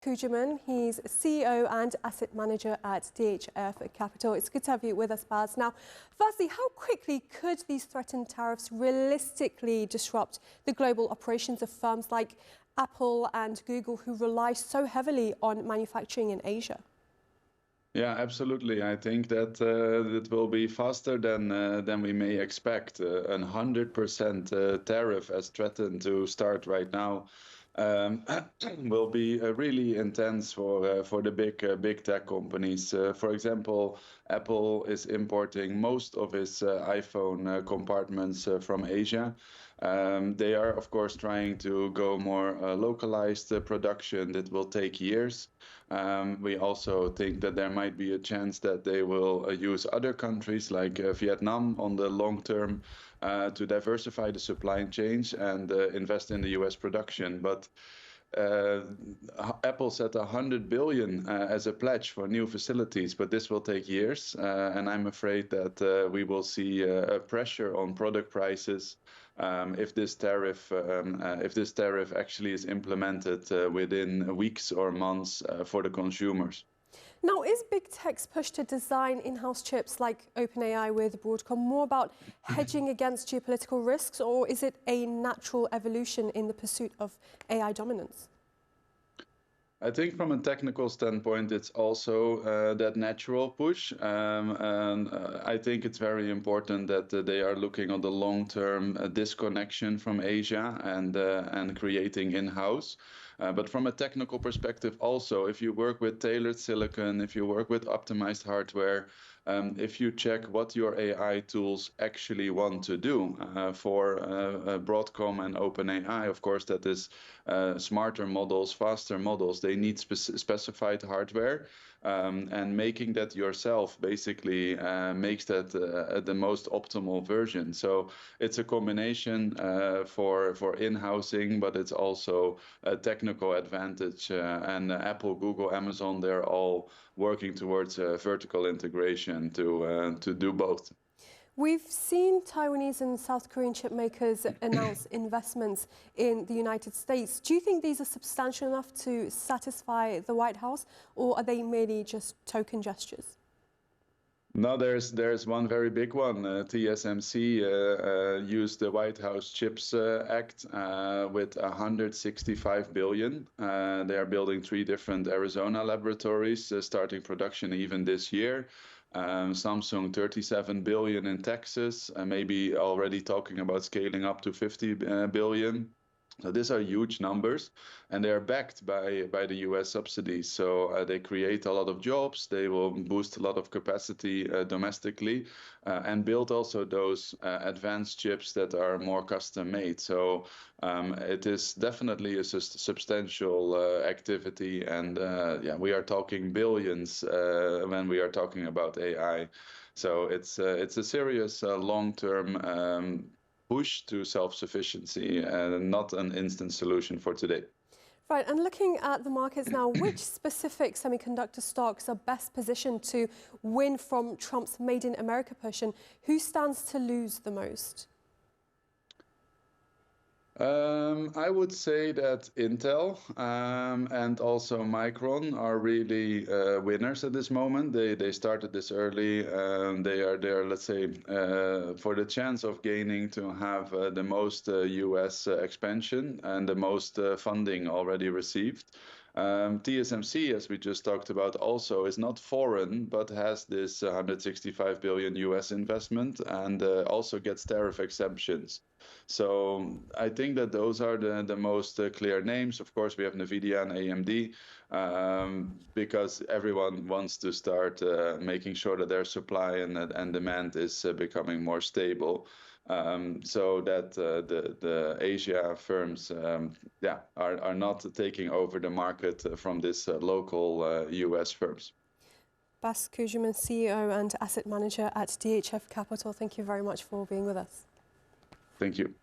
Kooijman. He's CEO and asset manager at DHF Capital. It's good to have you with us, Bas. Now, firstly, how quickly could these threatened tariffs realistically disrupt the global operations of firms like Apple and Google, who rely so heavily on manufacturing in Asia? Yeah, absolutely. I think that it will be faster than we may expect. 100% tariff, as threatened to start right now, um, will be really intense for the big tech companies. For example, Apple is importing most of its iPhone compartments from Asia. They are, of course, trying to go more localized production. That will take years. We also think that there might be a chance that they will use other countries like Vietnam on the long term to diversify the supply chains and invest in the US production. But uh, Apple set 100 billion as a pledge for new facilities, but this will take years, and I'm afraid that we will see a pressure on product prices if this tariff actually is implemented within weeks or months for the consumers. Now, is big tech's push to design in-house chips like OpenAI with Broadcom more about hedging against geopolitical risks, or is it a natural evolution in the pursuit of AI dominance? I think from a technical standpoint, it's also that natural push. And I think it's very important that they are looking on the long-term disconnection from Asia and creating in-house. But from a technical perspective, also, if you work with tailored silicon, if you work with optimized hardware, if you check what your AI tools actually want to do for Broadcom and OpenAI, of course, that is smarter models, faster models. They need specified hardware, and making that yourself basically makes that the most optimal version. So it's a combination for in-housing, but it's also a technical advantage. And Apple, Google, Amazon, they're all working towards vertical integration to do both. We've seen Taiwanese and South Korean chip makers announce investments in the United States. Do you think these are substantial enough to satisfy the White House, or are they merely just token gestures? No, there's one very big one. TSMC used the White House Chips Act with 165 billion. They are building 3 different Arizona laboratories, starting production even this year. Samsung 37 billion in Texas, maybe already talking about scaling up to 50 billion. So these are huge numbers, and they are backed by the US subsidies. So they create a lot of jobs, they will boost a lot of capacity domestically, and build also those advanced chips that are more custom made. So it is definitely a substantial activity, and yeah, we are talking billions when we are talking about AI. So it's a serious long-term push to self-sufficiency and not an instant solution for today. Right, and looking at the markets now, which specific semiconductor stocks are best positioned to win from Trump's Made in America push, and who stands to lose the most? I would say that Intel and also Micron are really winners at this moment. They started this early. They are there, let's say, for the chance of gaining to have the most US expansion and the most funding already received. TSMC, as we just talked about, also is not foreign, but has this 165 billion US investment and also gets tariff exemptions. So I think that those are the most clear names. Of course, we have NVIDIA and AMD because everyone wants to start making sure that their supply and demand is becoming more stable. So that the Asia firms are not taking over the market from this local US firms. Bas Kooijman, CEO and asset manager at DHF Capital, thank you very much for being with us. Thank you.